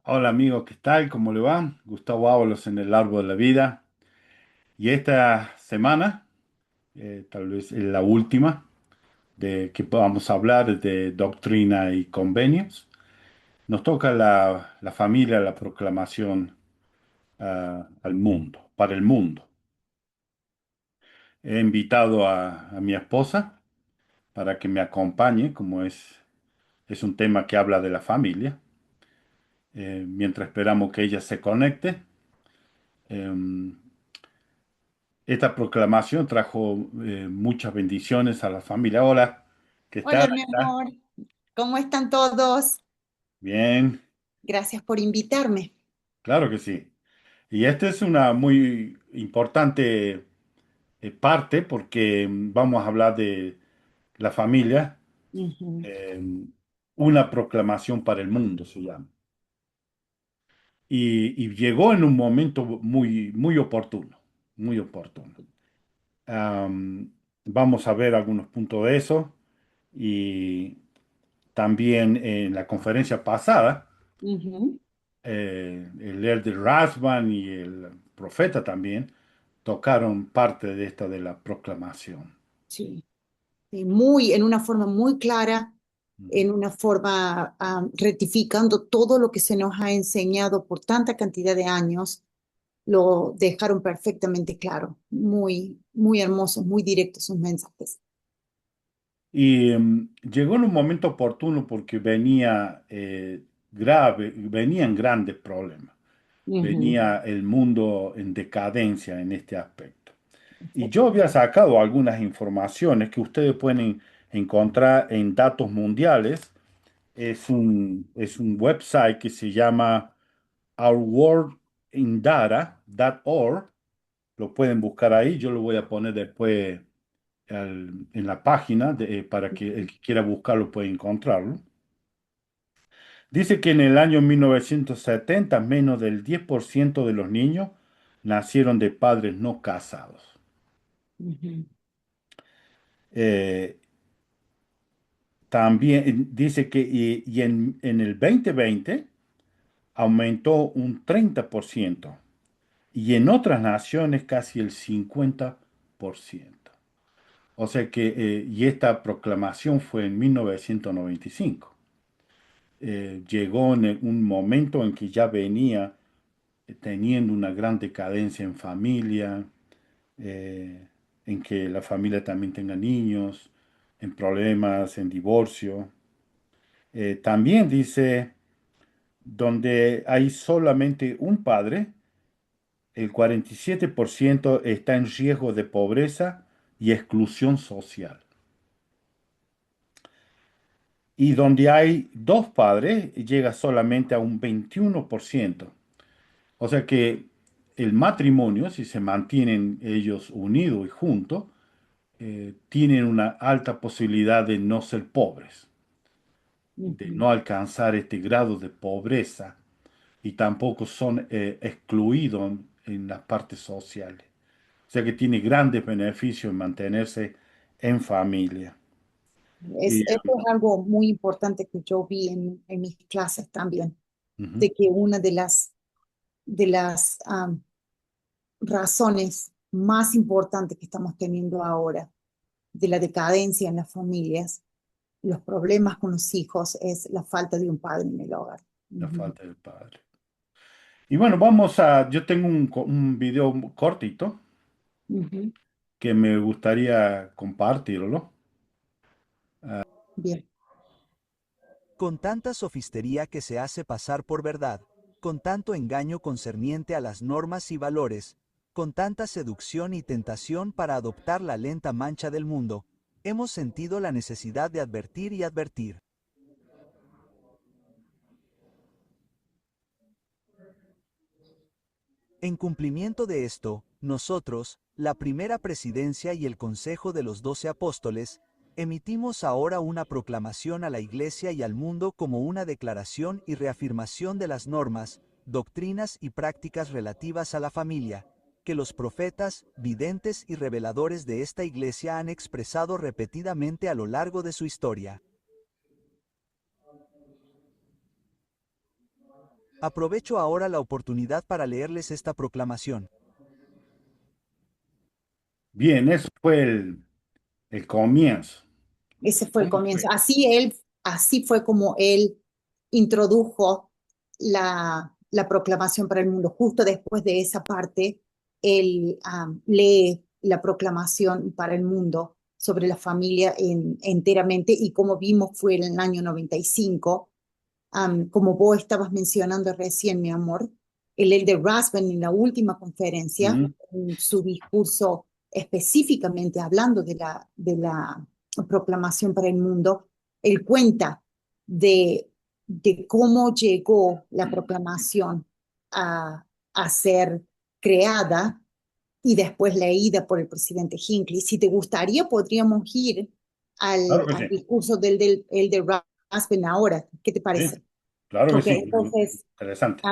Hola amigos, ¿qué tal? ¿Cómo le va? Gustavo Ábalos en el Árbol de la Vida. Y esta semana, tal vez es la última, de que vamos a hablar de doctrina y convenios. Nos toca la familia, la proclamación al mundo, para el mundo. He invitado a mi esposa para que me acompañe, como es un tema que habla de la familia. Mientras esperamos que ella se conecte. Em, Esta proclamación trajo muchas bendiciones a la familia. Hola, ¿qué tal? Hola, mi amor. ¿Cómo están todos? Bien, Gracias por invitarme. claro que sí. Y esta es una muy importante parte porque vamos a hablar de la familia, Ujú. eh, una proclamación para el mundo se llama. Y llegó en un momento muy, muy oportuno, muy oportuno. Am, Vamos a ver algunos puntos de eso y también en la conferencia pasada, Ujú. el elder Rasban y el profeta también tocaron parte de esta de la proclamación. Sí, sí, en una forma muy clara, en una forma rectificando todo lo que se nos ha enseñado por tanta cantidad de años, lo dejaron perfectamente claro. Muy, muy hermosos, muy directos sus mensajes. Y llegó en un momento oportuno porque venían grandes problemas. Ujú. Venía el mundo en decadencia en este aspecto. Y yo había Exactamente. sacado algunas informaciones que ustedes pueden encontrar en Datos Mundiales. Es un website que se llama ourworldindata.org. Lo pueden buscar ahí. Yo lo voy a poner después en la página para que el que quiera buscarlo pueda encontrarlo. Dice que en el año 1970 menos del 10% de los niños nacieron de padres no casados. Ujú. Eh, También dice que en el 2020 aumentó un 30% y en otras naciones casi el 50%. O sea que, y esta proclamación fue en 1995. Llegó en un momento en que ya venía teniendo una gran decadencia en familia, eh, en que la familia también tenga niños, en problemas, en divorcio. También dice, donde hay solamente un padre, el 47% está en riesgo de pobreza y exclusión social. Y donde hay dos padres, llega solamente a un 21%. O sea que el matrimonio, si se mantienen ellos unidos y juntos, tienen una alta posibilidad de no ser pobres, de Ujú. no alcanzar este grado de pobreza y tampoco son excluidos en las partes sociales. O sea que tiene grandes beneficios en mantenerse en familia. Y, Esto es algo muy importante que yo vi en mis clases también, ujú, de que una de las razones más importantes que estamos teniendo ahora de la decadencia en las familias, los problemas con los hijos, es la falta de un padre en el hogar. la Ujú. falta del padre. Y bueno, yo tengo un video cortito Ujú. que me gustaría compartirlo. Bien. Con tanta sofistería que se hace pasar por verdad, con tanto engaño concerniente a las normas y valores, con tanta seducción y tentación para adoptar la lenta mancha del mundo, hemos sentido la necesidad de advertir y advertir. En cumplimiento de esto, nosotros, la primera presidencia y el Consejo de los 12 Apóstoles, emitimos ahora una proclamación a la Iglesia y al mundo como una declaración y reafirmación de las normas, doctrinas y prácticas relativas a la familia, que los profetas, videntes y reveladores de esta Iglesia han expresado repetidamente a lo largo de su historia. Aprovecho ahora la oportunidad para leerles esta proclamación. Bien, eso fue el comienzo. Ese fue el ¿Cómo comienzo. fue? Así fue como él introdujo la proclamación para el mundo. Justo después de esa parte, él lee la proclamación para el mundo sobre la familia enteramente y como vimos fue en el año 95. Como vos estabas mencionando recién, mi amor, el Elder Rasband en la última conferencia, Ujú. en su discurso específicamente hablando de la proclamación para el mundo, él cuenta de cómo llegó la proclamación a ser creada y después leída por el presidente Hinckley. Si te gustaría, podríamos ir Claro que al sí. discurso del Elder Rasband ahora. ¿Qué te Sí, parece? claro que Ok, sí. entonces, Interesante.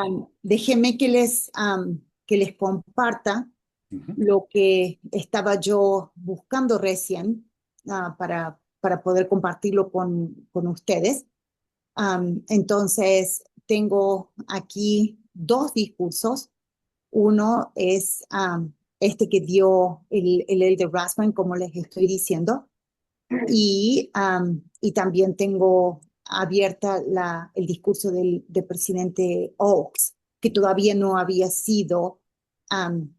déjenme que les comparta Ujú. lo que estaba yo buscando recién para poder compartirlo con ustedes. Entonces, tengo aquí dos discursos. Uno es este que dio el Elder Rasband, como les estoy diciendo, y también tengo abierta el discurso del presidente Oaks, que todavía no había sido um,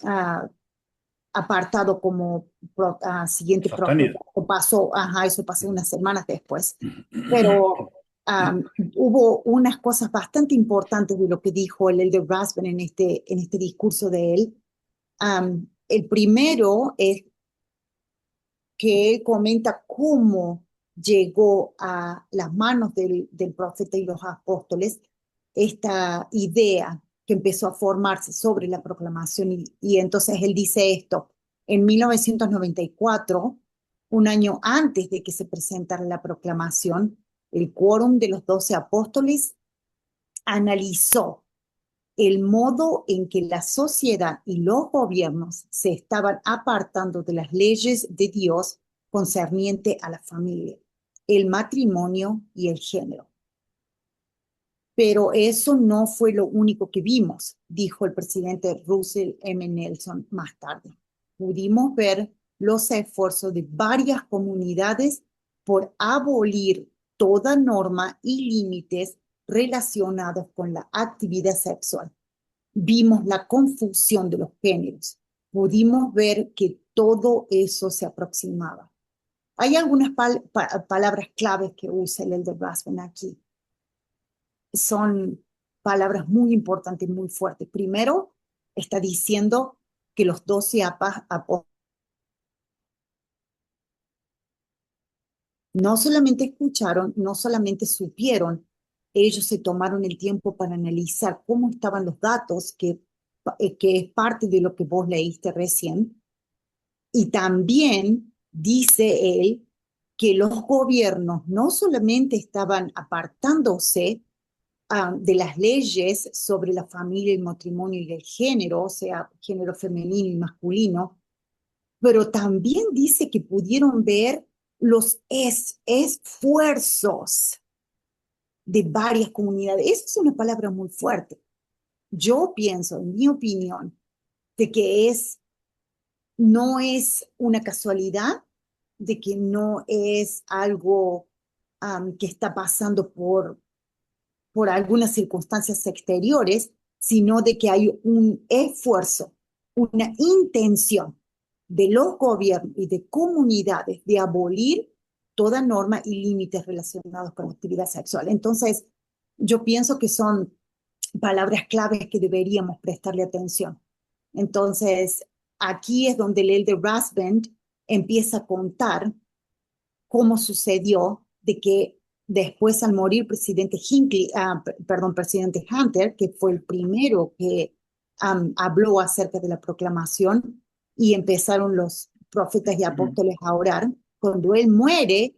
ah, apartado como siguiente Sostenido. profeta. Eso pasó unas semanas después. Pero um, hubo unas cosas bastante importantes de lo que dijo el Elder Rasband en este discurso de él. El primero es que él comenta cómo llegó a las manos del profeta y los apóstoles esta idea que empezó a formarse sobre la proclamación. Y entonces él dice esto, en 1994, un año antes de que se presentara la proclamación, el quórum de los 12 apóstoles analizó el modo en que la sociedad y los gobiernos se estaban apartando de las leyes de Dios concerniente a la familia, el matrimonio y el género. Pero eso no fue lo único que vimos, dijo el presidente Russell M. Nelson más tarde. Pudimos ver los esfuerzos de varias comunidades por abolir toda norma y límites relacionados con la actividad sexual. Vimos la confusión de los géneros. Pudimos ver que todo eso se aproximaba. Hay algunas palabras claves que usa el Elder Rasband aquí. Son palabras muy importantes, muy fuertes. Primero, está diciendo que los 12 apóstoles no solamente escucharon, no solamente supieron, ellos se tomaron el tiempo para analizar cómo estaban los datos, que es parte de lo que vos leíste recién. Y también dice él que los gobiernos no solamente estaban apartándose de las leyes sobre la familia, el matrimonio y el género, o sea, género femenino y masculino, pero también dice que pudieron ver los esfuerzos de varias comunidades. Eso es una palabra muy fuerte. Yo pienso, en mi opinión, de que no es una casualidad, de que no es algo que está pasando por algunas circunstancias exteriores, sino de que hay un esfuerzo, una intención de los gobiernos y de comunidades de abolir toda norma y límites relacionados con la actividad sexual. Entonces, yo pienso que son palabras claves que deberíamos prestarle atención. Entonces, aquí es donde el Elder Rasband empieza a contar cómo sucedió de que después al morir presidente presidente Hunter, que fue el primero que habló acerca de la proclamación y empezaron los profetas y apóstoles a orar, cuando él muere,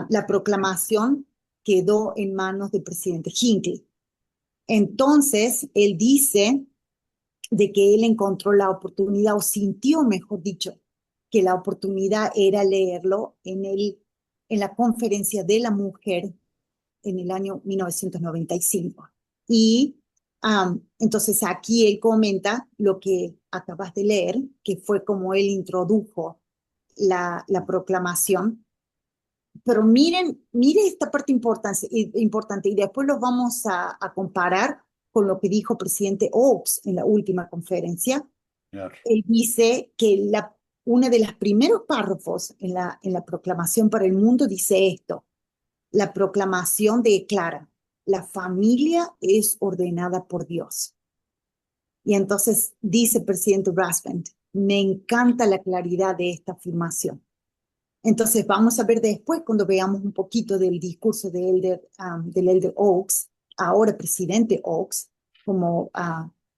la proclamación quedó en manos del presidente Hinckley. Entonces, él dice de que él encontró la oportunidad, o sintió, mejor dicho, que la oportunidad era leerlo en la conferencia de la mujer en el año 1995. Y entonces aquí él comenta lo que acabas de leer, que fue como él introdujo la proclamación. Pero miren esta parte importante y después lo vamos a comparar con lo que dijo presidente Oaks en la última conferencia. Claro. Él dice que una de las primeros párrafos en la proclamación para el mundo dice esto. La proclamación declara, la familia es ordenada por Dios. Y entonces dice el presidente Rasband, me encanta la claridad de esta afirmación. Entonces vamos a ver después, cuando veamos un poquito del discurso del Elder Oaks, ahora presidente Oaks, como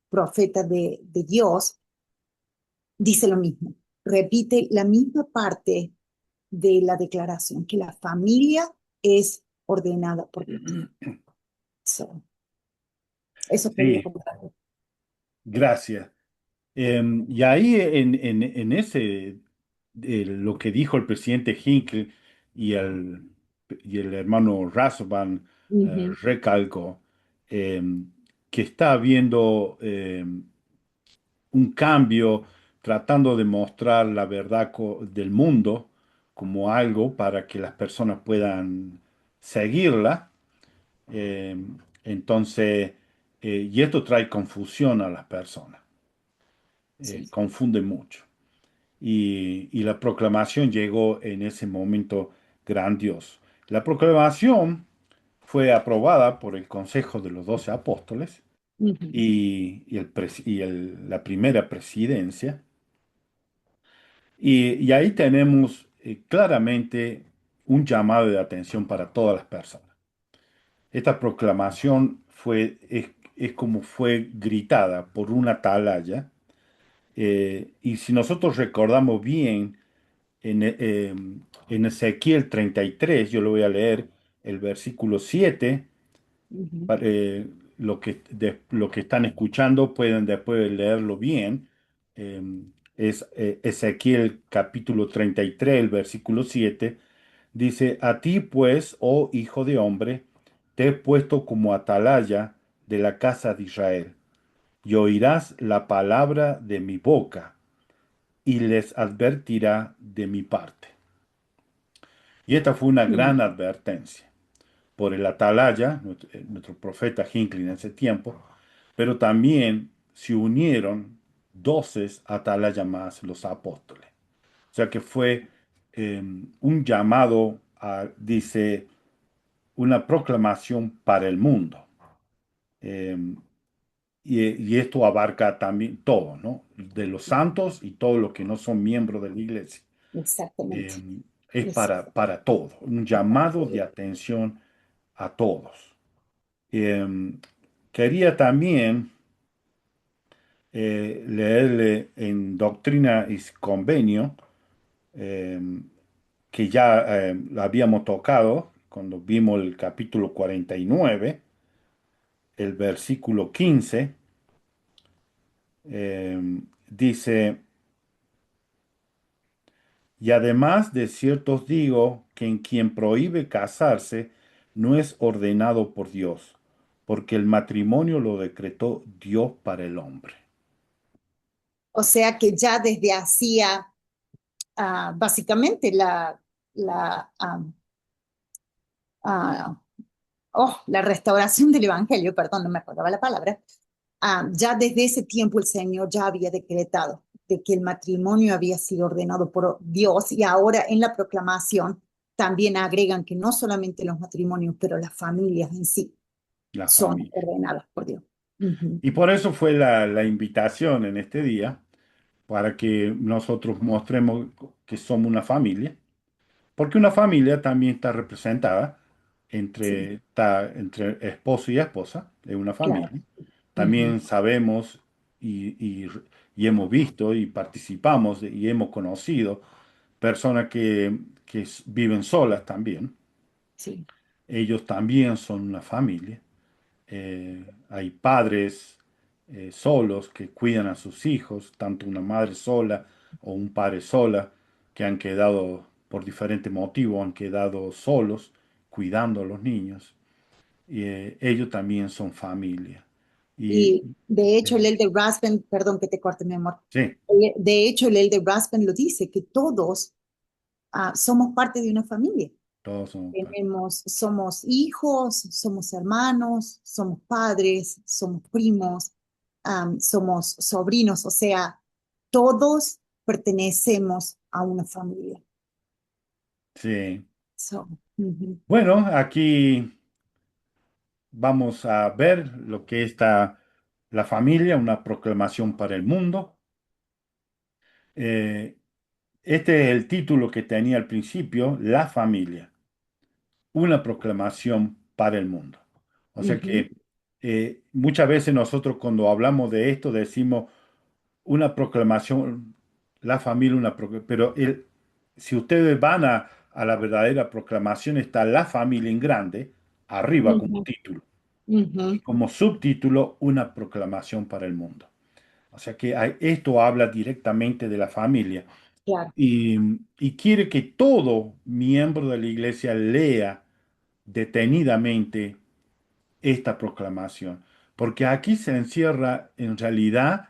profeta de Dios, dice lo mismo. Repite la misma parte de la declaración, que la familia es ordenada por Dios. So, eso quería Sí, comentar. gracias. Y ahí en ese, lo que dijo el presidente Hinckley y el hermano Rasban Ujú. recalcó que está habiendo un cambio tratando de mostrar la verdad del mundo como algo para que las personas puedan seguirla. Entonces, y esto trae confusión a las personas, Sí. confunde mucho. Y la proclamación llegó en ese momento grandioso. La proclamación fue aprobada por el Consejo de los Doce Apóstoles Ujú. la primera presidencia. Y ahí tenemos claramente un llamado de atención para todas las personas. Esta proclamación es como fue gritada por una atalaya. Y si nosotros recordamos bien, en Ezequiel 33, yo lo voy a leer, el versículo 7, Ujú. pa- eh, lo que están escuchando pueden después leerlo bien. Eh, es Ezequiel capítulo 33, el versículo 7, dice, a ti pues, oh hijo de hombre, te he puesto como atalaya de la casa de Israel, y oirás la palabra de mi boca, y les advertirá de mi parte. Y esta fue una Mm. gran advertencia por el atalaya, nuestro profeta Hinckley en ese tiempo, pero también se unieron 12 atalayas más, los apóstoles. O sea que fue un llamado dice, una proclamación para el mundo. Eh, y esto abarca también todo, ¿no? De los santos y todos los que no son miembros de la iglesia. Exactamente. Eh, es Es- para todo, un llamado de atención a todos. Eh, Quería también leerle en Doctrina y Convenio, eh, que ya lo habíamos tocado cuando vimos el capítulo 49, el versículo 15, dice, y además de cierto os digo que en quien prohíbe casarse no es ordenado por Dios, porque el matrimonio lo decretó Dios para el hombre. o sea que ya desde hacía básicamente la, ah, la restauración del Evangelio, perdón, no me acordaba la palabra, ya desde ese tiempo el Señor ya había decretado de que el matrimonio había sido ordenado por Dios y ahora en la proclamación también agregan que no solamente los matrimonios, pero las familias en sí La son familia. ordenadas por Dios. Ujú. Y por eso fue la invitación en este día, para que nosotros mostremos que somos una familia, porque una familia también está representada Sí, entre esposo y esposa, es una claro. familia. Ujú. También sabemos y hemos visto y participamos y hemos conocido personas que viven solas también. Sí, Ellos también son una familia. Hay padres solos que cuidan a sus hijos, tanto una madre sola o un padre sola, que han quedado, por diferentes motivos, han quedado solos cuidando a los niños. ellos también son familia. Y Y de hecho, el eh, Elder Rasband, perdón que te corte, mi amor. sí, De hecho, el Elder Rasband lo dice, que todos somos parte de una familia. todos son parte. Somos hijos, somos hermanos, somos padres, somos primos, somos sobrinos, o sea, todos pertenecemos a una familia. Sí. So, ujú, Bueno, aquí vamos a ver lo que está la familia, una proclamación para el mundo. Eh, este es el título que tenía al principio, La familia, una proclamación para el mundo. O sea ujú, que muchas veces nosotros cuando hablamos de esto decimos una proclamación, la familia, pero si ustedes van a la verdadera proclamación, está la familia en grande, arriba como ujú, título, y ujú, como subtítulo, una proclamación para el mundo. O sea que esto habla directamente de la familia claro, y, y quiere que todo miembro de la iglesia lea detenidamente esta proclamación, porque aquí se encierra en realidad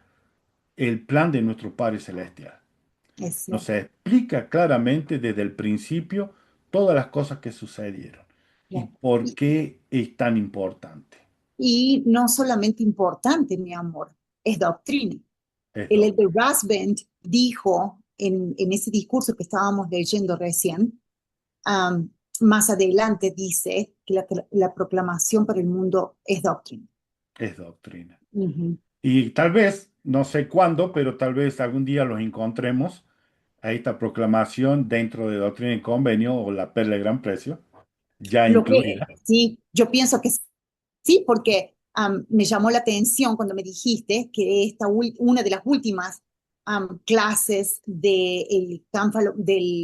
el plan de nuestro Padre Celestial. es Nos cierto. explica claramente desde el principio todas las cosas que sucedieron y Claro. por qué es tan importante. Y no solamente importante, mi amor, es doctrina. Es El doc- Elder Rasband dijo en ese discurso que estábamos leyendo recién, um, más adelante dice que la proclamación para el mundo es doctrina. es doctrina. Ujú. Y tal vez, no sé cuándo, pero tal vez algún día los encontremos a esta proclamación dentro de Doctrina y Convenio o la Perla de Gran Precio, ya Lo que incluida. sí, yo pienso que sí, porque me llamó la atención cuando me dijiste que una de las últimas clases del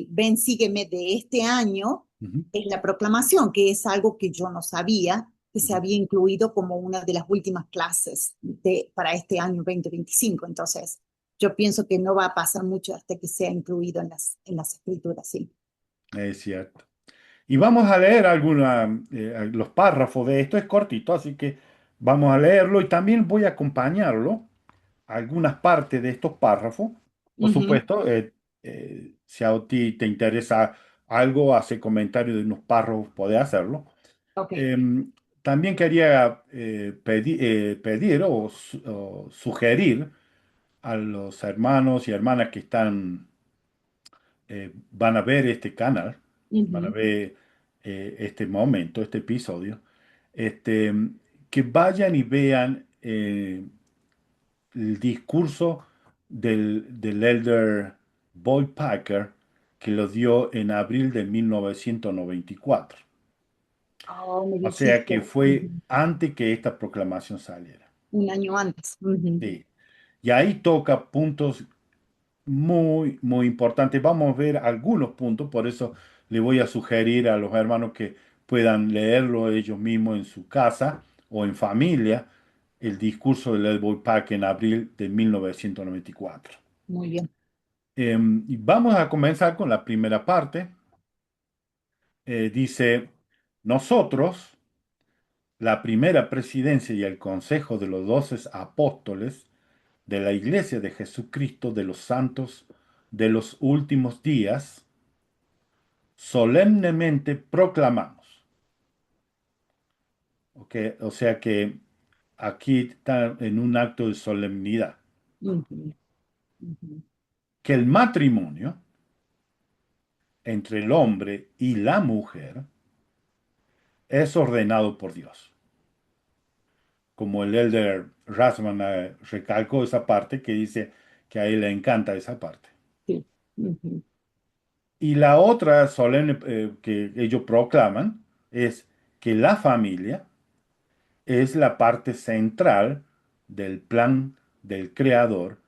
Ven Sígueme de este año Ujú, es la proclamación, que es algo que yo no sabía que se ujú. había incluido como una de las últimas clases para este año 2025. Entonces, yo pienso que no va a pasar mucho hasta que sea incluido en las escrituras, sí. Es cierto. Y vamos a leer los párrafos de esto, es cortito, así que vamos a leerlo y también voy a acompañarlo a algunas partes de estos párrafos. Por Ujú, supuesto, si a ti te interesa algo, hace comentario de unos párrafos, podés hacerlo. ok. También quería pedir o sugerir a los hermanos y hermanas que van a ver este canal, van a Ujú. ver este momento, este episodio, este, que vayan y vean el discurso del elder Boyd Packer que lo dio en abril de 1994. Oh, me O sea dijiste. que fue Ujú. antes que esta proclamación saliera. Un año antes. Ujú. Sí. Y ahí toca puntos muy, muy importantes. Vamos a ver algunos puntos, por eso le voy a sugerir a los hermanos que puedan leerlo ellos mismos en su casa o en familia, el discurso del Elbow Park en abril de 1994. Muy bien. Y vamos a comenzar con la primera parte. Dice, nosotros, la primera presidencia y el consejo de los 12 apóstoles de la Iglesia de Jesucristo de los Santos de los últimos días, solemnemente proclamamos. ¿Ok? O sea que aquí está en un acto de solemnidad, Ujú, ujú. que el matrimonio entre el hombre y la mujer es ordenado por Dios. Como el elder Rasman recalcó esa parte que dice que a él le encanta esa parte. Sí. Ujú. Y la otra solemne que ellos proclaman es que la familia es la parte central del plan del Creador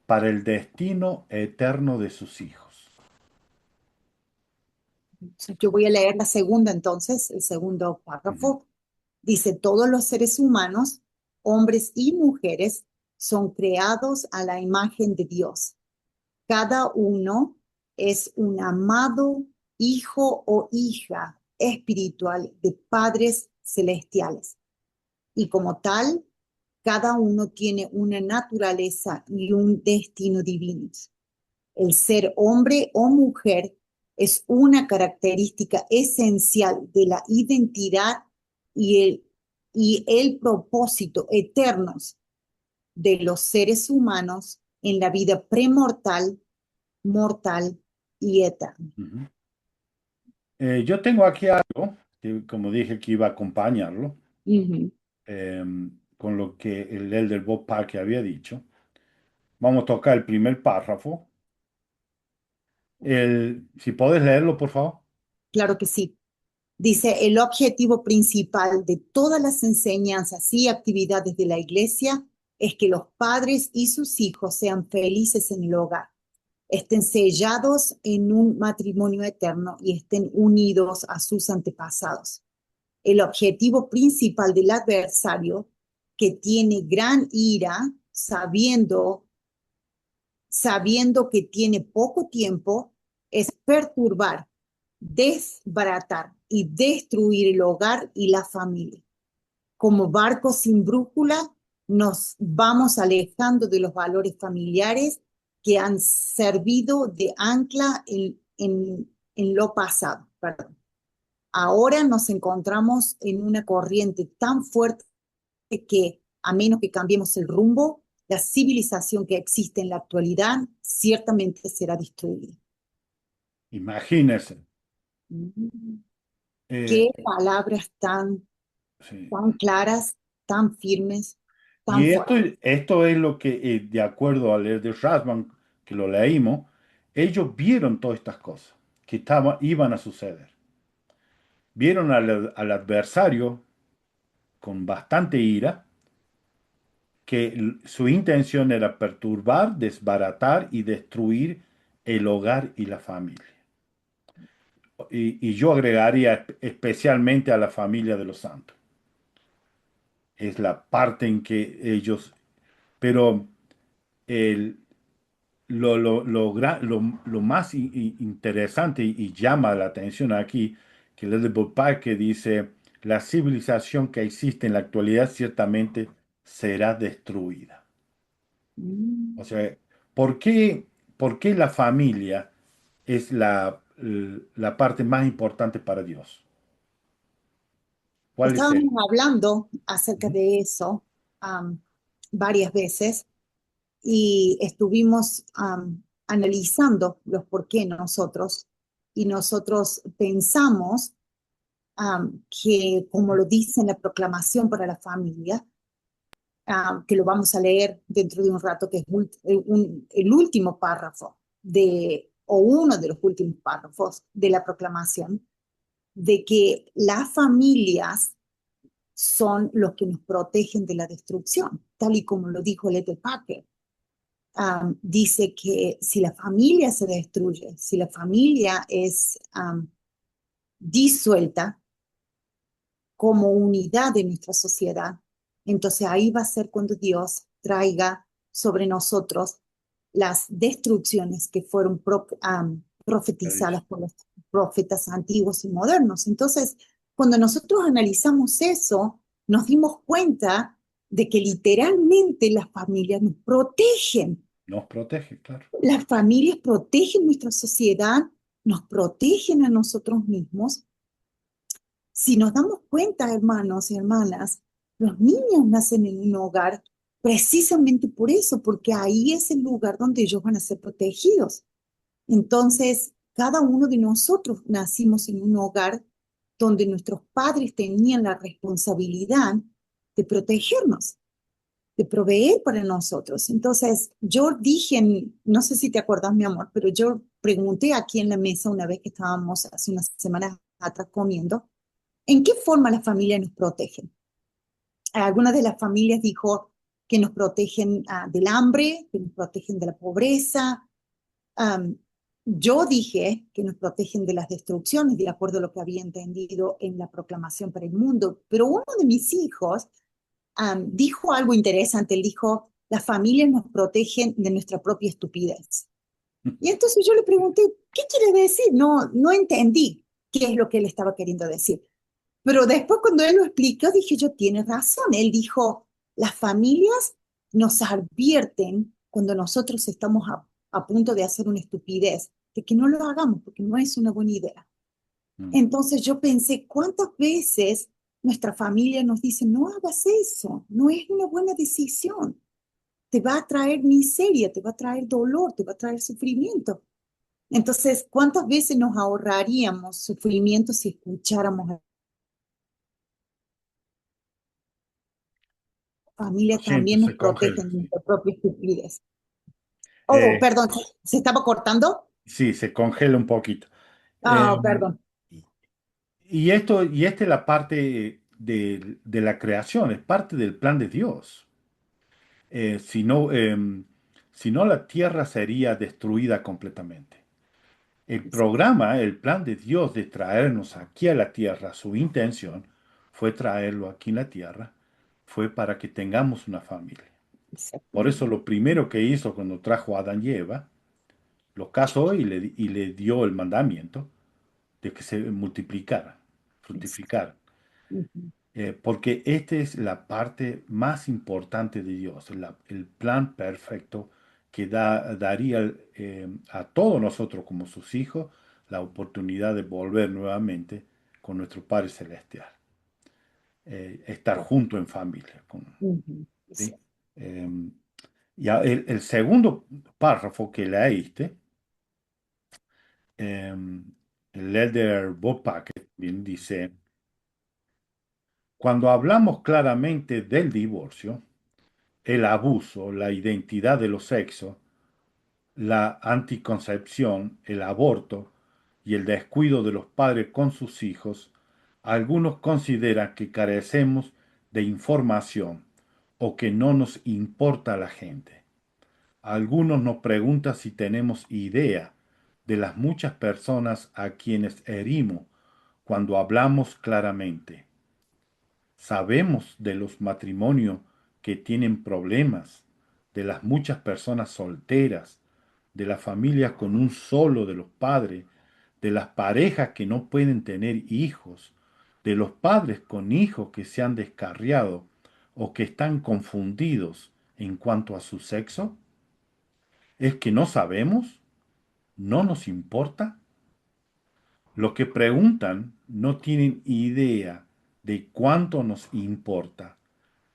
para el destino eterno de sus hijos. Yo voy a leer la segunda entonces, el segundo Ujú, párrafo. Dice, todos los seres humanos, hombres y mujeres, son creados a la imagen de Dios. Cada uno es un amado hijo o hija espiritual de padres celestiales. Y como tal, cada uno tiene una naturaleza y un destino divinos. El ser hombre o mujer es una característica esencial de la identidad y el propósito eternos de los seres humanos en la vida premortal, mortal y eterna. Ujú. Yo tengo aquí algo, que como dije que iba a acompañarlo, Ujú. con lo que el elder Bob Parker había dicho. Vamos a tocar el primer párrafo. Si podés leerlo, por favor. Claro que sí. Dice, el objetivo principal de todas las enseñanzas y actividades de la iglesia es que los padres y sus hijos sean felices en el hogar, estén sellados en un matrimonio eterno y estén unidos a sus antepasados. El objetivo principal del adversario, que tiene gran ira, sabiendo que tiene poco tiempo, es perturbar, desbaratar y destruir el hogar y la familia. Como barcos sin brújula, nos vamos alejando de los valores familiares que han servido de ancla en lo pasado. Perdón. Ahora nos encontramos en una corriente tan fuerte que, a menos que cambiemos el rumbo, la civilización que existe en la actualidad ciertamente será destruida. Imagínense. Qué Eh, palabras sí. tan claras, tan firmes, tan Y fuertes. esto es lo que, de acuerdo al elder Rasman, que lo leímos, ellos vieron todas estas cosas que iban a suceder. Vieron al adversario con bastante ira, que su intención era perturbar, desbaratar y destruir el hogar y la familia. Y yo agregaría especialmente a la familia de los santos. Es la parte en que ellos, pero el, lo más interesante y llama la atención aquí, que el Edward Parker dice, la civilización que existe en la actualidad ciertamente será destruida. O Mm. sea, por qué la familia es la parte más importante para Dios? ¿Cuál es Estábamos el? hablando acerca Ujú. de eso am, varias veces y estuvimos analizando los por qué nosotros y nosotros pensamos que, como lo dice en la proclamación para la familia, que lo vamos a leer dentro de un rato, que es el último párrafo o uno de los últimos párrafos de la proclamación, de que las familias son los que nos protegen de la destrucción, tal y como lo dijo Lete Packer. Dice que si la familia se destruye, si la familia es disuelta como unidad de nuestra sociedad, entonces ahí va a ser cuando Dios traiga sobre nosotros las destrucciones que fueron profetizadas por los profetas antiguos y modernos. Entonces, cuando nosotros analizamos eso, nos dimos cuenta de que literalmente las familias nos protegen. Nos protege, claro. Las familias protegen nuestra sociedad, nos protegen a nosotros mismos. Si nos damos cuenta, hermanos y hermanas, los niños nacen en un hogar precisamente por eso, porque ahí es el lugar donde ellos van a ser protegidos. Entonces, cada uno de nosotros nacimos en un hogar donde nuestros padres tenían la responsabilidad de protegernos, de proveer para nosotros. Entonces, yo dije, no sé si te acuerdas, mi amor, pero yo pregunté aquí en la mesa una vez que estábamos hace unas semanas atrás comiendo, ¿en qué forma las familias nos protegen? Algunas de las familias dijo que nos protegen del hambre, que nos protegen de la pobreza. Um, yo dije que nos protegen de las destrucciones, de acuerdo a lo que había entendido en la proclamación para el mundo. Pero uno de mis hijos dijo algo interesante. Él dijo, las familias nos protegen de nuestra propia estupidez. Y entonces yo le pregunté, ¿qué quiere decir? No entendí qué es lo que él estaba queriendo decir. Pero después cuando él lo explicó, dije yo, tiene razón. Él dijo, las familias nos advierten cuando nosotros estamos a punto de hacer una estupidez, de que no lo hagamos porque no es una buena idea. Mm. Entonces yo pensé, ¿cuántas veces nuestra familia nos dice, no hagas eso, no es una buena decisión, te va a traer miseria, te va a traer dolor, te va a traer sufrimiento? Entonces, ¿cuántas veces nos ahorraríamos sufrimiento si escucháramos a la Lo familia siento, también nos se congela, protegen de sí. nuestra propia estupidez? Oh, Eh, perdón, ¿se estaba cortando? sí, se congela un poquito. Eh, Ah, perdón. y esta es la parte de la creación, es parte del plan de Dios. Si no, si no, la tierra sería destruida completamente. El programa, el plan de Dios de traernos aquí a la tierra, su intención fue traerlo aquí en la tierra, fue para que tengamos una familia. Por eso Exactamente. lo primero que hizo cuando trajo a Adán y Eva, los casó y le dio el mandamiento de que se multiplicaran, fructificaran. Ujú. Porque esta es la parte más importante de Dios, el plan perfecto que daría a todos nosotros como sus hijos la oportunidad de volver nuevamente con nuestro Padre Celestial, estar juntos en familia. Ujú. ¿Sí? Sí. Eh, el segundo párrafo que leíste, eh, el Elder Bob Packet bien dice, cuando hablamos claramente del divorcio, el abuso, la identidad de los sexos, la anticoncepción, el aborto y el descuido de los padres con sus hijos, algunos consideran que carecemos de información o que no nos importa la gente. Algunos nos preguntan si tenemos idea de las muchas personas a quienes herimos cuando hablamos claramente. Sabemos de los matrimonios que tienen problemas, de las muchas personas solteras, de las familias con un solo de los padres, de las parejas que no pueden tener hijos, de los padres con hijos que se han descarriado o que están confundidos en cuanto a su sexo. ¿Es que no sabemos? ¿No nos importa? Los que preguntan no tienen idea de cuánto nos importa.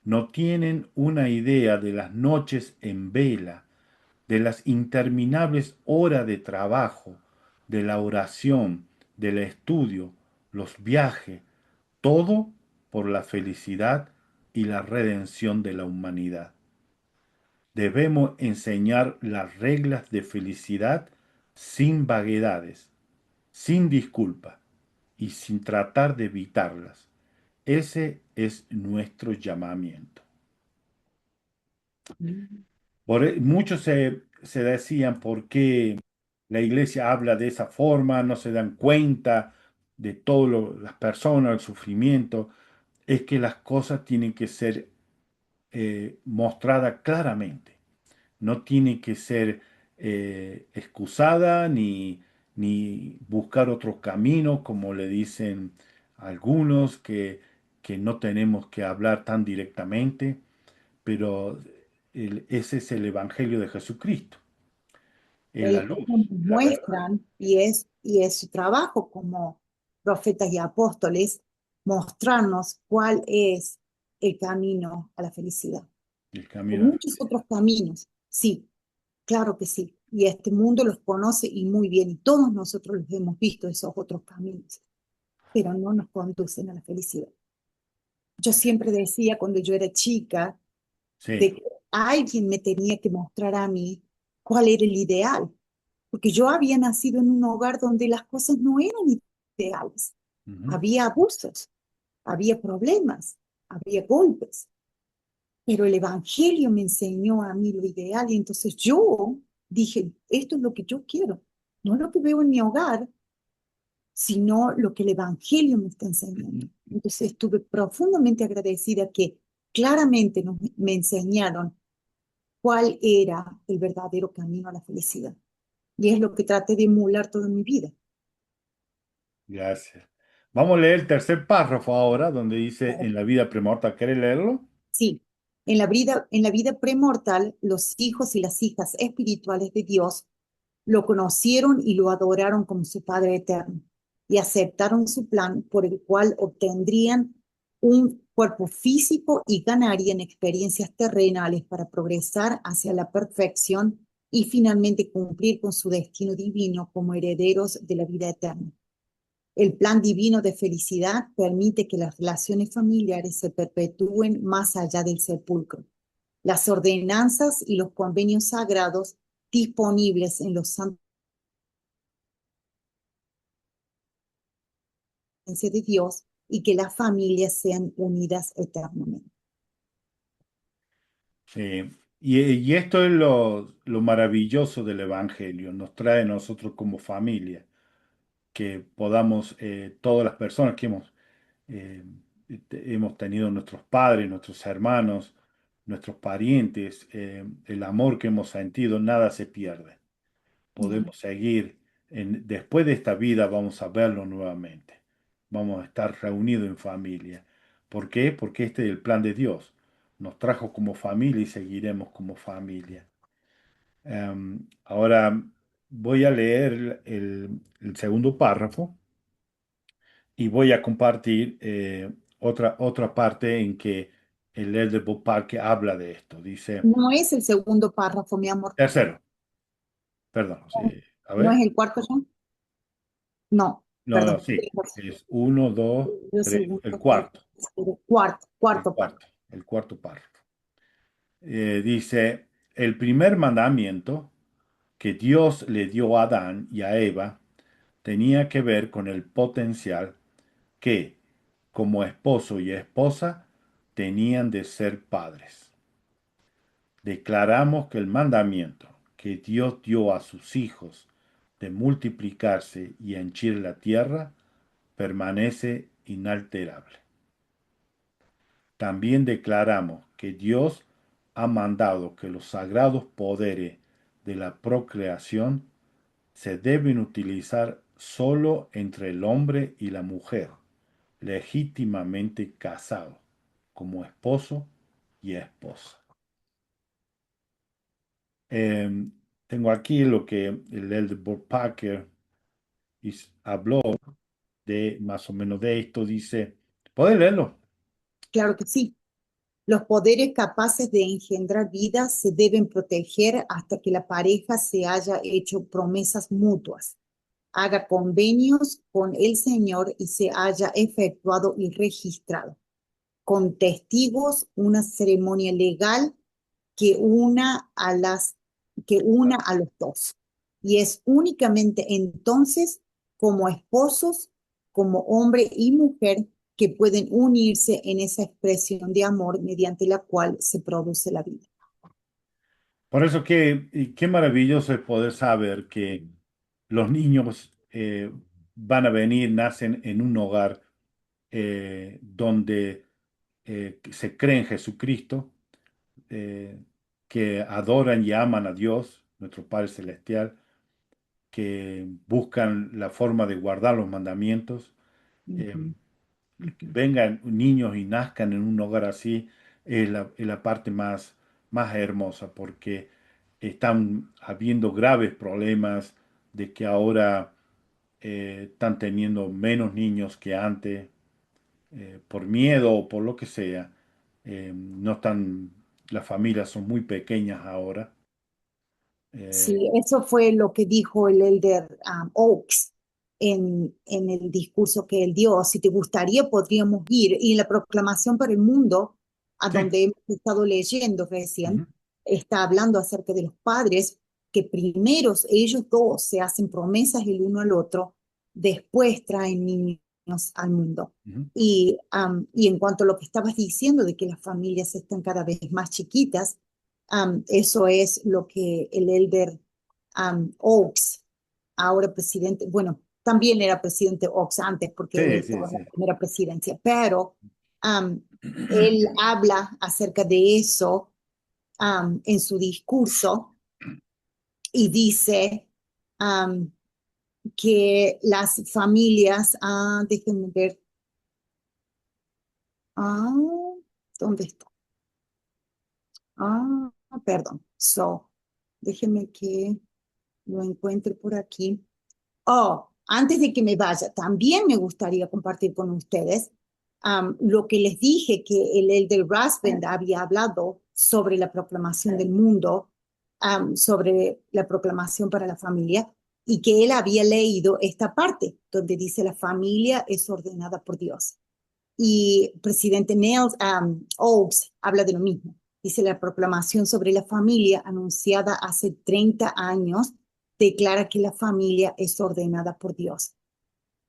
No tienen una idea de las noches en vela, de las interminables horas de trabajo, de la oración, del estudio, los viajes, todo por la felicidad y la redención de la humanidad. Debemos enseñar las reglas de felicidad sin vaguedades, sin disculpa y sin tratar de evitarlas. Ese es nuestro llamamiento. Muchos se decían por qué la iglesia habla de esa forma, no se dan cuenta de todas las personas, el sufrimiento. Es que las cosas tienen que ser mostradas claramente. No tiene que ser excusada ni buscar otro camino, como le dicen algunos, que no tenemos que hablar tan directamente, pero ese es el Evangelio de Jesucristo, es la Ellos luz, nos la verdad. muestran, y es su trabajo como profetas y apóstoles, mostrarnos cuál es el camino a la felicidad. El Hay camino a la muchos felicidad. otros caminos, sí, claro que sí. Y este mundo los conoce y muy bien, y todos nosotros los hemos visto, esos otros caminos, pero no nos conducen a la felicidad. Yo siempre decía cuando yo era chica, de Sí. que alguien me tenía que mostrar a mí cuál era el ideal, porque yo había nacido en un hogar donde las cosas no eran ideales. Ujú. Había abusos, había problemas, había golpes, pero el Evangelio me enseñó a mí lo ideal y entonces yo dije, esto es lo que yo quiero, no lo que veo en mi hogar, sino lo que el Evangelio me está enseñando. Entonces estuve profundamente agradecida que claramente me enseñaron cuál era el verdadero camino a la felicidad. Y es lo que traté de emular toda mi vida. Gracias. Vamos a leer el tercer párrafo ahora, donde dice en la vida premortal. ¿Querés leerlo? Sí, en la vida premortal, los hijos y las hijas espirituales de Dios lo conocieron y lo adoraron como su Padre eterno y aceptaron su plan por el cual obtendrían un cuerpo físico y ganarían experiencias terrenales para progresar hacia la perfección y finalmente cumplir con su destino divino como herederos de la vida eterna. El plan divino de felicidad permite que las relaciones familiares se perpetúen más allá del sepulcro. Las ordenanzas y los convenios sagrados disponibles en los santos de Dios y que las familias sean unidas eternamente. Sí. Y esto es lo maravilloso del Evangelio. Nos trae a nosotros como familia, que podamos, todas las personas que eh, hemos tenido nuestros padres, nuestros hermanos, nuestros parientes, el amor que hemos sentido, nada se pierde. Podemos seguir, después de esta vida vamos a verlo nuevamente. Vamos a estar reunidos en familia. ¿Por qué? Porque este es el plan de Dios. Nos trajo como familia y seguiremos como familia. Ahora voy a leer el segundo párrafo y voy a compartir otra parte en que el Elder Bob Parker habla de esto. Dice, No es el segundo párrafo, mi amor. tercero, perdón, sí, a ¿No es ver. el cuarto ya? No, No, no, perdón. sí. Es uno, dos, El tres. segundo, El cuarto. cuarto, El cuarto párrafo. cuarto. El cuarto párrafo. Dice, el primer mandamiento que Dios le dio a Adán y a Eva tenía que ver con el potencial que, como esposo y esposa, tenían de ser padres. Declaramos que el mandamiento que Dios dio a sus hijos de multiplicarse y henchir la tierra permanece inalterable. También declaramos que Dios ha mandado que los sagrados poderes de la procreación se deben utilizar solo entre el hombre y la mujer, legítimamente casados, como esposo y esposa. Eh, Tengo aquí lo que el Elder Bob Parker habló de más o menos de esto. Dice, ¿puedes leerlo? Claro que sí. Los poderes capaces de engendrar vida se deben proteger hasta que la pareja se haya hecho promesas mutuas, haga convenios con el Señor y se haya efectuado y registrado, con testigos, una ceremonia legal que una a las que una a los dos. Y es únicamente entonces como esposos, como hombre y mujer, que pueden unirse en esa expresión de amor mediante la cual se produce la vida. Por eso qué maravilloso es poder saber que los niños van a venir, nacen en un hogar donde se cree en Jesucristo, eh, que adoran y aman a Dios, nuestro Padre Celestial, que buscan la forma de guardar los mandamientos. eh, Ujú, ujú. Vengan niños y nazcan en un hogar así, es la parte más hermosa, porque están habiendo graves problemas de que ahora están teniendo menos niños que antes, por miedo o por lo que sea. No están, las familias son muy pequeñas ahora. Eh, Sí, eso fue lo que dijo el elder Oaks en el discurso que él dio. Si te gustaría, podríamos ir. Y la proclamación para el mundo, a sí. donde hemos estado leyendo Ujú, recién, está hablando acerca de los padres, que primero ellos dos se hacen promesas el uno al otro, después traen niños al mundo. ujú. Y en cuanto a lo que estabas diciendo de que las familias están cada vez más chiquitas, eso es lo que el elder Oaks, ahora presidente, bueno, también era presidente Oaks antes porque él Sí, sí, estaba en la sí. primera presidencia, pero um, él habla acerca de eso en su discurso y dice, um, que las familias, déjenme ver, ah, ¿dónde está? Ah, perdón, déjenme que lo encuentre por aquí. Oh, antes de que me vaya, también me gustaría compartir con ustedes lo que les dije que el Elder Rasband había hablado sobre la proclamación del mundo, sobre la proclamación para la familia, y que él había leído esta parte donde dice la familia es ordenada por Dios. Y presidente Niels Oaks habla de lo mismo. Dice la proclamación sobre la familia anunciada hace 30 años declara que la familia es ordenada por Dios.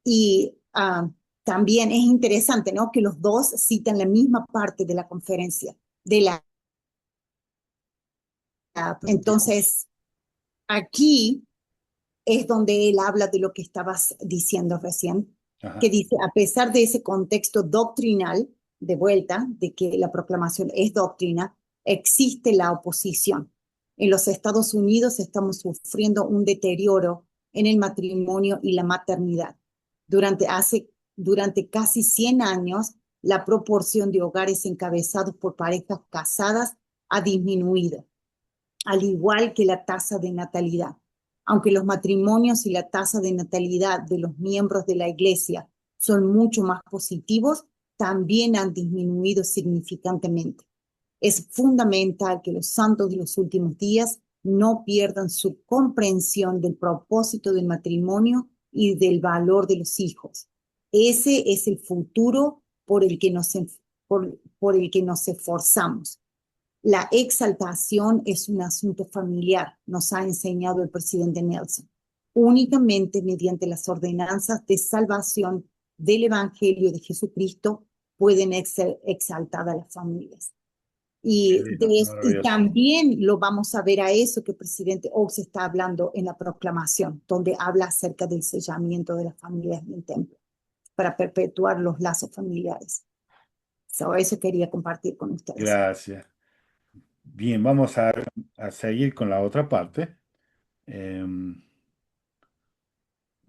Y también es interesante, ¿no? Que los dos citan la misma parte de la conferencia. Entonces, aquí es donde él habla de lo que estabas diciendo recién, que Ajá. dice, a pesar de ese contexto doctrinal, de vuelta, de que la proclamación es doctrina, existe la oposición. En los Estados Unidos estamos sufriendo un deterioro en el matrimonio y la maternidad. Durante casi 100 años, la proporción de hogares encabezados por parejas casadas ha disminuido, al igual que la tasa de natalidad. Aunque los matrimonios y la tasa de natalidad de los miembros de la Iglesia son mucho más positivos, también han disminuido significantemente. Es fundamental que los santos de los últimos días no pierdan su comprensión del propósito del matrimonio y del valor de los hijos. Ese es el futuro por el que nos esforzamos. La exaltación es un asunto familiar, nos ha enseñado el presidente Nelson. Únicamente mediante las ordenanzas de salvación del Evangelio de Jesucristo pueden exaltar a las familias. Qué Y, lindo, y maravilloso. también lo vamos a ver a eso que el presidente Oaks está hablando en la proclamación, donde habla acerca del sellamiento de las familias en el templo para perpetuar los lazos familiares. Eso quería compartir con ustedes. Gracias. Bien, vamos a seguir con la otra parte. Em,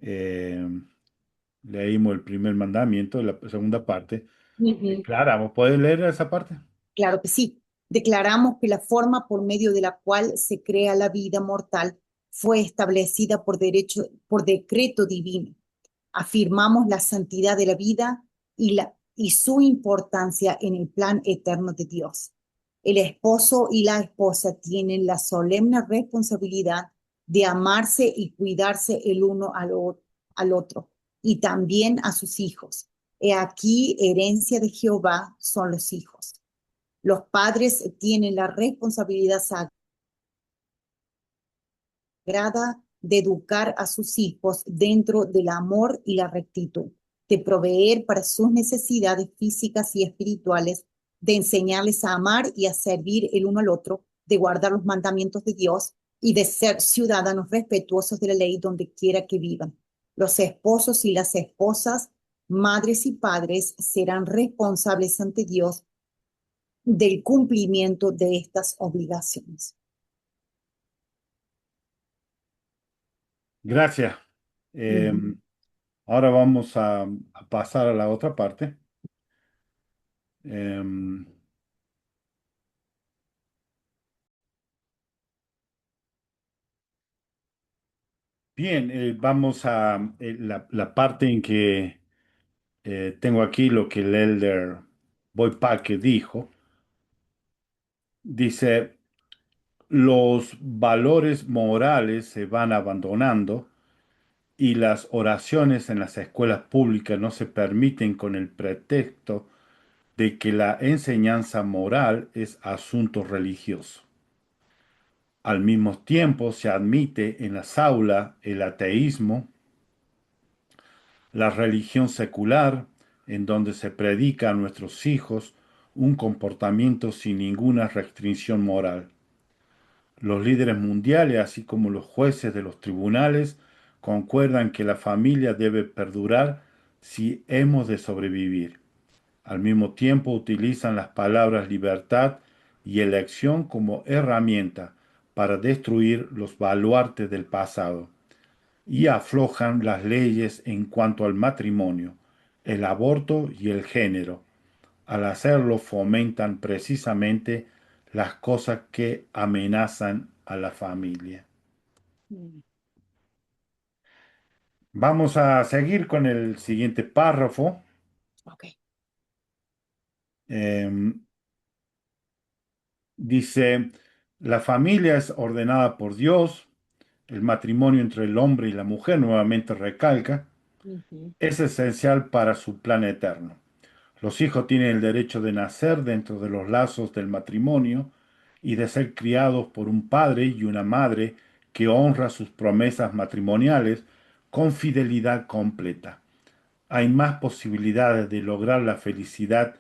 em, Leímos el primer mandamiento, la segunda parte. Ujú. Clara, ¿puedes leer esa parte? Claro que sí. Declaramos que la forma por medio de la cual se crea la vida mortal fue establecida por decreto divino. Afirmamos la santidad de la vida y su importancia en el plan eterno de Dios. El esposo y la esposa tienen la solemne responsabilidad de amarse y cuidarse el uno al otro, y también a sus hijos. He aquí, herencia de Jehová son los hijos. Los padres tienen la responsabilidad sagrada de educar a sus hijos dentro del amor y la rectitud, de proveer para sus necesidades físicas y espirituales, de enseñarles a amar y a servir el uno al otro, de guardar los mandamientos de Dios y de ser ciudadanos respetuosos de la ley donde quiera que vivan. Los esposos y las esposas, madres y padres serán responsables ante Dios del cumplimiento de estas obligaciones. Gracias. Ahora vamos a pasar a la otra parte. Em, Bien, vamos a la parte en que tengo aquí lo que el elder Boyd Parker dijo. Dice, los valores morales se van abandonando y las oraciones en las escuelas públicas no se permiten con el pretexto de que la enseñanza moral es asunto religioso. Al mismo tiempo se admite en las aulas el ateísmo, la religión secular, en donde se predica a nuestros hijos un comportamiento sin ninguna restricción moral. Los líderes mundiales, así como los jueces de los tribunales, concuerdan que la familia debe perdurar si hemos de sobrevivir. Al mismo tiempo utilizan las palabras libertad y elección como herramienta para destruir los baluartes del pasado. y aflojan las leyes en cuanto al matrimonio, el aborto y el género. Al hacerlo fomentan precisamente las cosas que amenazan a la familia. Mm. Vamos a seguir con el siguiente párrafo. Ok. Em, Dice, la familia es ordenada por Dios, el matrimonio entre el hombre y la mujer, nuevamente recalca, Ujú. es esencial para su plan eterno. Los hijos tienen el derecho de nacer dentro de los lazos del matrimonio y de ser criados por un padre y una madre que honra sus promesas matrimoniales con fidelidad completa. Hay más posibilidades de lograr la felicidad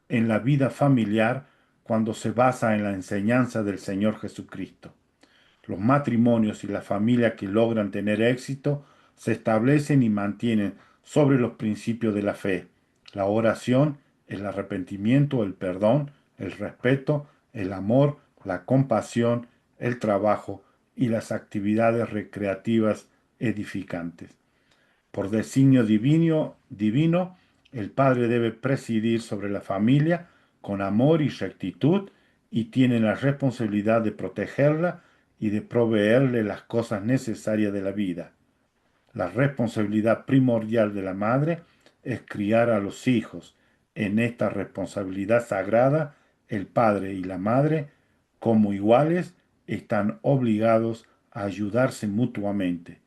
en la vida familiar cuando se basa en la enseñanza del Señor Jesucristo. Los matrimonios y la familia que logran tener éxito se establecen y mantienen sobre los principios de la fe, la oración, el arrepentimiento, el perdón, el respeto, el amor, la compasión, el trabajo y las actividades recreativas edificantes. Por designio divino, el padre debe presidir sobre la familia con amor y rectitud y tiene la responsabilidad de protegerla y de proveerle las cosas necesarias de la vida. La responsabilidad primordial de la madre es criar a los hijos. En esta responsabilidad sagrada, el padre y la madre, como iguales, están obligados a ayudarse mutuamente.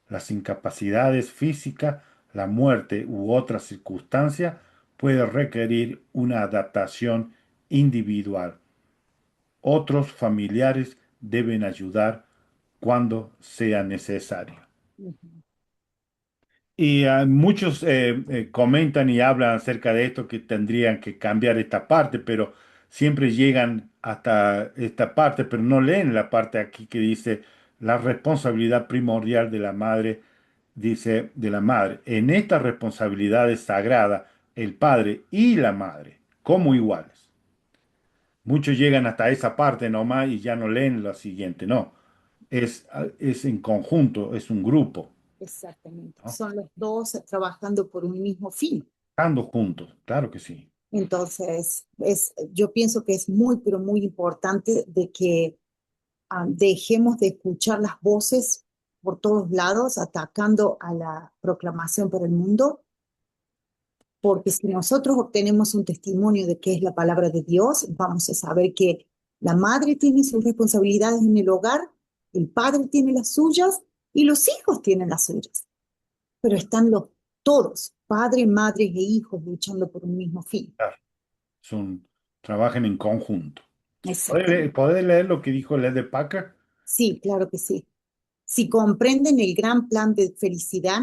Las incapacidades físicas, la muerte u otra circunstancia puede requerir una adaptación individual. Otros familiares deben ayudar cuando sea necesario. Ujú. Y muchos comentan y hablan acerca de esto que tendrían que cambiar esta parte, pero siempre llegan hasta esta parte, pero no leen la parte aquí que dice la responsabilidad primordial de la madre, dice de la madre. En esta responsabilidad es sagrada el padre y la madre, como iguales. Muchos llegan hasta esa parte nomás y ya no leen lo siguiente, no. Es en conjunto, es un grupo, Exactamente. ¿no? Son los dos trabajando por un mismo fin. Estando juntos, claro que sí. Entonces, yo pienso que es muy, pero muy importante de que dejemos de escuchar las voces por todos lados atacando a la proclamación por el mundo, porque si nosotros obtenemos un testimonio de que es la palabra de Dios, vamos a saber que la madre tiene sus responsabilidades en el hogar, el padre tiene las suyas y los hijos tienen las suyas, pero están todos, padre, madres e hijos, luchando por un mismo fin. Claro, trabajan en conjunto. Exactamente. ¿Puede leer lo que dijo Led de Packer? Sí, claro que sí. Si comprenden el gran plan de felicidad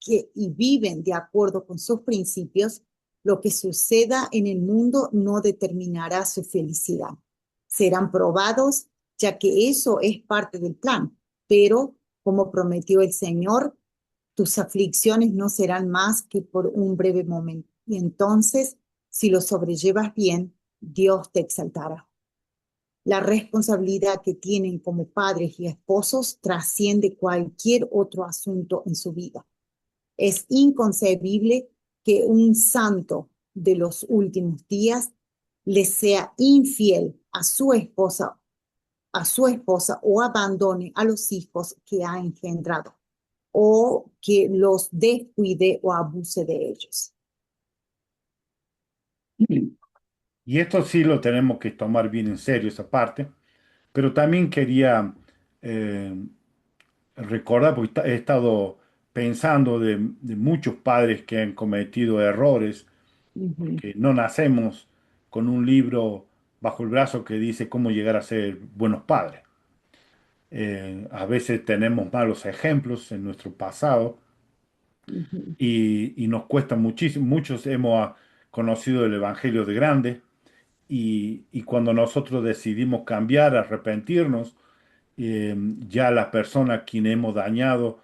y viven de acuerdo con sus principios, lo que suceda en el mundo no determinará su felicidad. Serán probados, ya que eso es parte del plan, pero como prometió el Señor, tus aflicciones no serán más que por un breve momento. Y entonces, si lo sobrellevas bien, Dios te exaltará. La responsabilidad que tienen como padres y esposos trasciende cualquier otro asunto en su vida. Es inconcebible que un santo de los últimos días le sea infiel a su esposa o abandone a los hijos que ha engendrado o que los descuide o abuse de ellos. Y esto sí lo tenemos que tomar bien en serio, esa parte. Pero también quería eh, recordar, porque he estado pensando de muchos padres que han cometido errores, Ujú, porque no nacemos con un libro bajo el brazo que dice cómo llegar a ser buenos padres. A veces tenemos malos ejemplos en nuestro pasado ujú, y nos cuesta muchísimo. Muchos hemos conocido el Evangelio de grande y cuando nosotros decidimos cambiar, arrepentirnos, ya las personas a quienes hemos dañado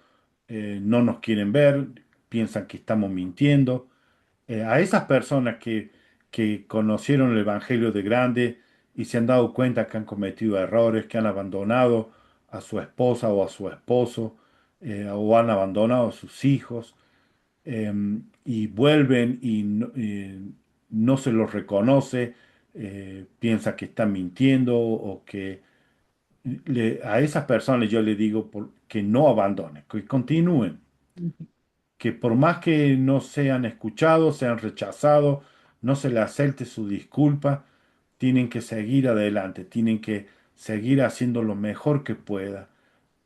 no nos quieren ver, piensan que estamos mintiendo. A esas personas que conocieron el Evangelio de grande y se han dado cuenta que han cometido errores, que han abandonado a su esposa o a su esposo, o han abandonado a sus hijos y vuelven y no se los reconoce, piensa que están mintiendo o que a esas personas yo le digo que no abandonen, que continúen, Ujú. que por más que no sean escuchados, sean rechazados, no se les acepte su disculpa, tienen que seguir adelante, tienen que seguir haciendo lo mejor que pueda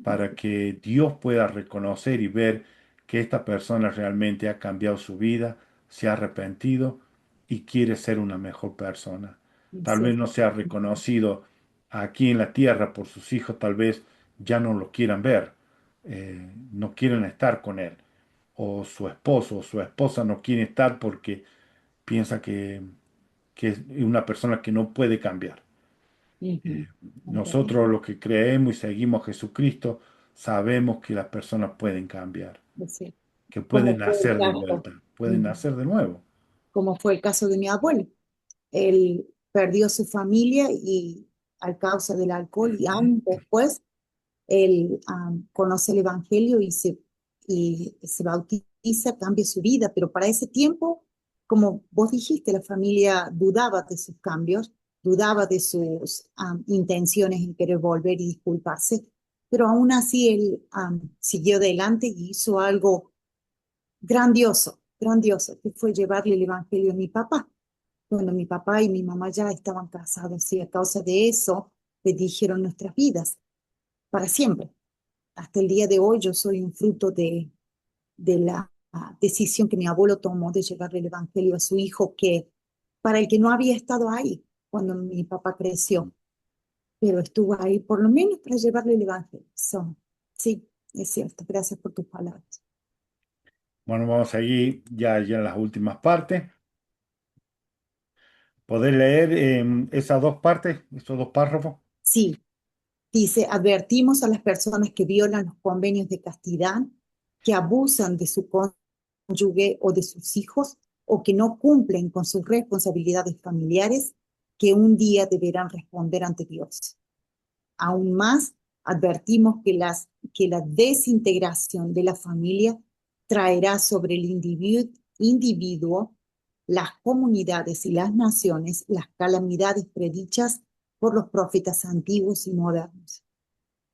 para que Dios pueda reconocer y ver que esta persona realmente ha cambiado su vida, se ha arrepentido y quiere ser una mejor persona. Tal Sí, vez no sea reconocido aquí en la tierra por sus hijos, tal vez ya no lo quieran ver, no quieren estar con él, o su esposo o su esposa no quiere estar porque piensa que es una persona que no puede cambiar. ujú, es verdad. Nosotros los que creemos y seguimos a Jesucristo, sabemos que las personas pueden cambiar, Es cierto. que Como pueden fue el nacer de caso, vuelta, pueden ujú, nacer de nuevo. como fue el caso de mi abuelo. Él perdió su familia y a causa del alcohol y años después él conoce el Evangelio y se bautiza, cambia su vida, pero para ese tiempo, como vos dijiste, la familia dudaba de sus cambios, dudaba de sus intenciones en querer volver y disculparse, pero aún así él siguió adelante y hizo algo grandioso, grandioso, que fue llevarle el Evangelio a mi papá. Cuando mi papá y mi mamá ya estaban casados y a causa de eso bendijieron nuestras vidas para siempre. Hasta el día de hoy yo soy un fruto de la decisión que mi abuelo tomó de llevarle el Evangelio a su hijo, que para el que no había estado ahí cuando mi papá creció, pero estuvo ahí por lo menos para llevarle el Evangelio. So, sí, es cierto. Gracias por tus palabras. Bueno, vamos a seguir ya en las últimas partes. ¿Podés leer esas dos partes, esos dos párrafos? Sí, dice, advertimos a las personas que violan los convenios de castidad, que abusan de su cónyuge o de sus hijos, o que no cumplen con sus responsabilidades familiares, que un día deberán responder ante Dios. Aún más, advertimos que la desintegración de la familia traerá sobre el individuo, las comunidades y las naciones las calamidades predichas por los profetas antiguos y modernos.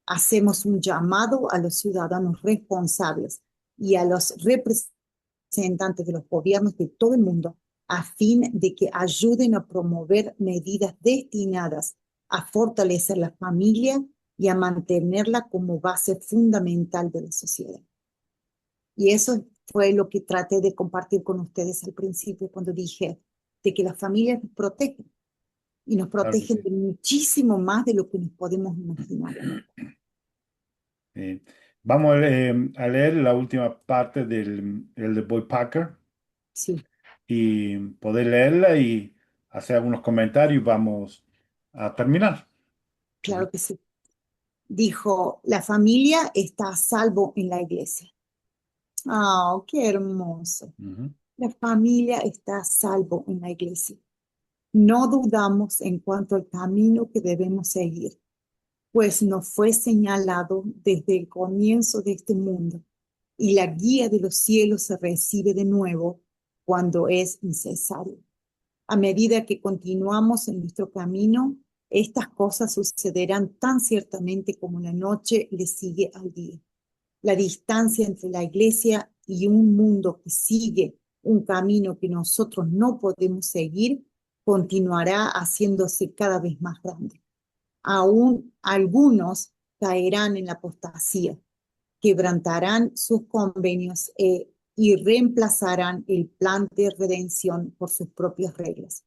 Hacemos un llamado a los ciudadanos responsables y a los representantes de los gobiernos de todo el mundo a fin de que ayuden a promover medidas destinadas a fortalecer la familia y a mantenerla como base fundamental de la sociedad. Y eso fue lo que traté de compartir con ustedes al principio cuando dije de que las familias nos protegen y nos Claro que protegen sí. de muchísimo más de lo que nos podemos imaginar. Vamos a leer la última parte el de Boy Packer Sí, y poder leerla y hacer algunos comentarios. Vamos a terminar. Ujú, claro que sí. Dijo, la familia está a salvo en la iglesia. Oh, qué hermoso. ujú. La familia está a salvo en la iglesia. No dudamos en cuanto al camino que debemos seguir, pues nos fue señalado desde el comienzo de este mundo y la guía de los cielos se recibe de nuevo cuando es necesario. A medida que continuamos en nuestro camino, estas cosas sucederán tan ciertamente como la noche le sigue al día. La distancia entre la iglesia y un mundo que sigue un camino que nosotros no podemos seguir continuará haciéndose cada vez más grande. Aún algunos caerán en la apostasía, quebrantarán sus convenios y reemplazarán el plan de redención por sus propias reglas.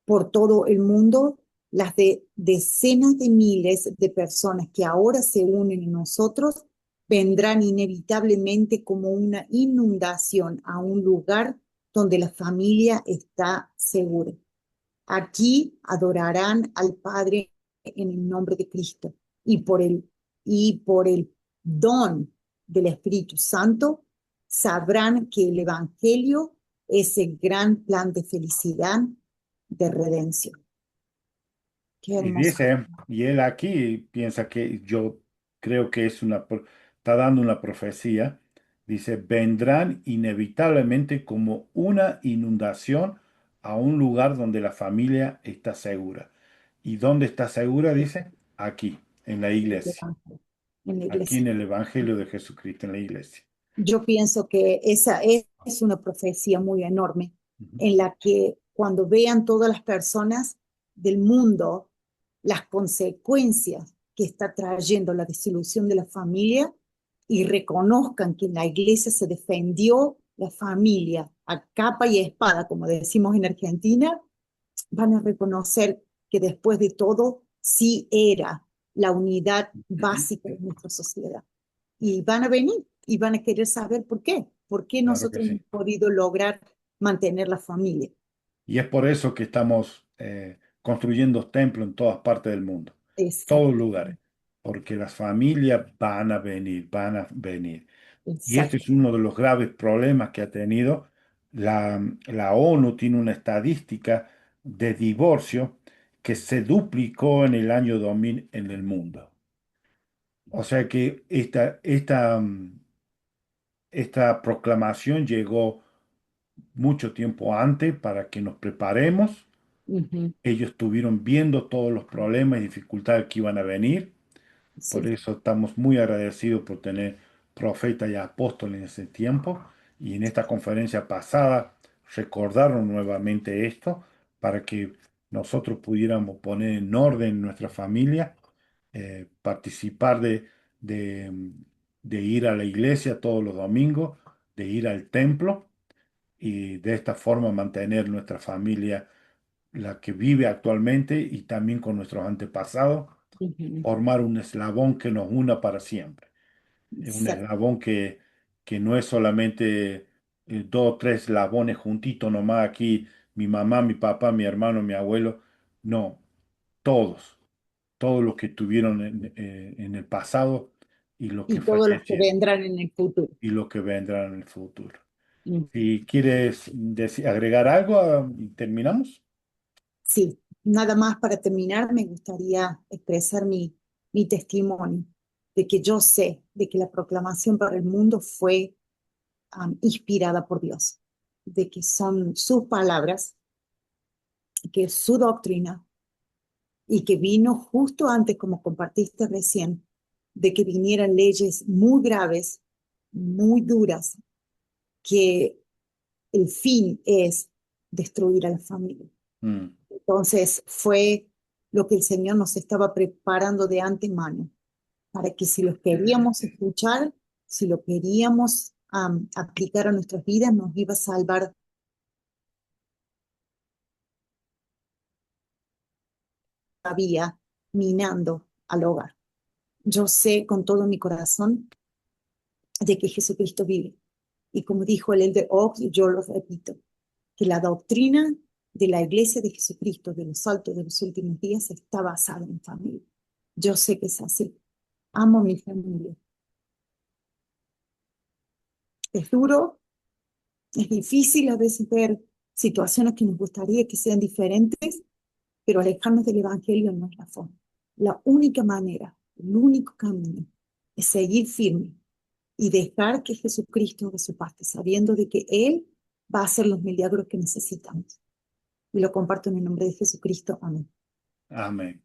Por todo el mundo, las decenas de miles de personas que ahora se unen a nosotros vendrán inevitablemente como una inundación a un lugar donde la familia está segura. Aquí adorarán al Padre en el nombre de Cristo y por el don del Espíritu Santo sabrán que el Evangelio es el gran plan de felicidad, de redención. Qué Y hermoso. dice, y él aquí piensa que yo creo que es una está dando una profecía. Dice, vendrán inevitablemente como una inundación a un lugar donde la familia está segura. ¿Y dónde está segura? Dice, aquí, en la iglesia, en la aquí iglesia. en el Evangelio de Jesucristo, en la iglesia. Yo pienso que esa es una profecía muy enorme Ujú. en la que cuando vean todas las personas del mundo las consecuencias que está trayendo la disolución de la familia y reconozcan que en la iglesia se defendió la familia a capa y espada, como decimos en Argentina, van a reconocer que después de todo sí era la unidad básica de nuestra sociedad. Y van a venir y van a querer saber por qué Claro que nosotros hemos sí. podido lograr mantener la familia. Y es por eso que estamos construyendo templos en todas partes del mundo, todos Exacto, lugares, porque las familias van a venir, van a venir. Y este es exacto. uno de los graves problemas que ha tenido. La ONU tiene una estadística de divorcio que se duplicó en el año 2000 en el mundo. O sea que esta proclamación llegó mucho tiempo antes para que nos preparemos. Ujú. Ellos estuvieron viendo todos los problemas y dificultades que iban a venir. Por Sí. eso estamos muy agradecidos por tener profetas y apóstoles en ese tiempo. Y en esta conferencia pasada recordaron nuevamente esto para que nosotros pudiéramos poner en orden nuestra familia, participar de, de ir a la iglesia todos los domingos, de ir al templo y de esta forma mantener nuestra familia, la que vive actualmente y también con nuestros antepasados, Ujú. formar un eslabón que nos una para siempre. Es un Exacto. eslabón que no es solamente dos o tres eslabones juntitos nomás aquí, mi mamá, mi papá, mi hermano, mi abuelo. No, todos, todos los que estuvieron en el pasado y los que Y todos los que fallecieron vendrán en el futuro. y los que vendrán en el futuro. Ujú. Si quieres agregar algo, y terminamos. Sí, nada más para terminar, me gustaría expresar mi testimonio de que yo sé de que la proclamación para el mundo fue inspirada por Dios, de que son sus palabras, que es su doctrina y que vino justo antes, como compartiste recién, de que vinieran leyes muy graves, muy duras, que el fin es destruir a la familia. Mm. Entonces fue lo que el Señor nos estaba preparando de antemano, para que si lo queríamos escuchar, si lo queríamos aplicar a nuestras vidas, nos iba a salvar la vía minando al hogar. Yo sé con todo mi corazón de que Jesucristo vive. Y como dijo el Elder Oaks, yo lo repito, que la doctrina de la Iglesia de Jesucristo de los Saltos de los últimos días está basada en familia. Yo sé que es así. Amo a mi familia. Es duro, es difícil a veces ver situaciones que nos gustaría que sean diferentes, pero alejarnos del Evangelio no es la forma. La única manera, el único camino es seguir firme y dejar que Jesucristo haga su parte, sabiendo de que Él va a hacer los milagros que necesitamos. Y lo comparto en el nombre de Jesucristo. Amén. Amén.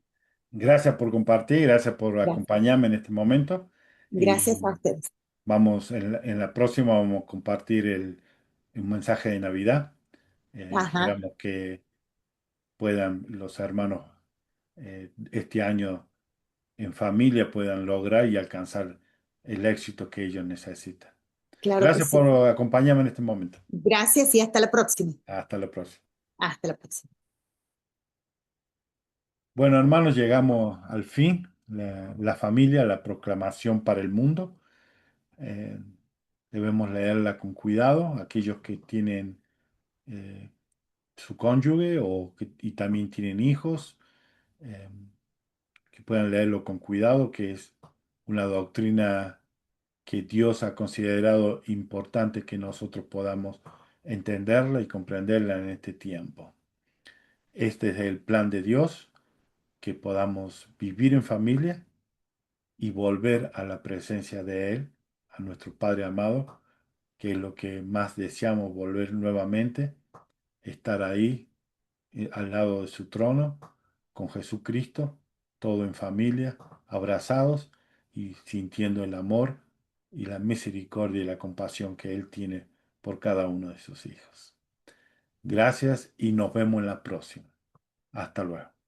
Gracias por compartir, gracias por Gracias. acompañarme en este momento. Gracias a Y ustedes. vamos, en la próxima vamos a compartir un mensaje de Navidad. Ajá, Esperamos que puedan los hermanos este año en familia puedan lograr y alcanzar el éxito que ellos necesitan. claro que Gracias sí. por acompañarme en este momento. Gracias y hasta la próxima. Hasta la próxima. Hasta la próxima. Bueno, hermanos, llegamos al fin. La familia, la proclamación para el mundo. Eh, Debemos leerla con cuidado. Aquellos que tienen eh, su cónyuge y también tienen hijos, eh, que puedan leerlo con cuidado, que es una doctrina que Dios ha considerado importante que nosotros podamos entenderla y comprenderla en este tiempo. Este es el plan de Dios, que podamos vivir en familia y volver a la presencia de Él, a nuestro Padre amado, que es lo que más deseamos volver nuevamente, estar ahí al lado de su trono, con Jesucristo, todo en familia, abrazados y sintiendo el amor y la misericordia y la compasión que Él tiene por cada uno de sus hijos. Gracias y nos vemos en la próxima. Hasta luego.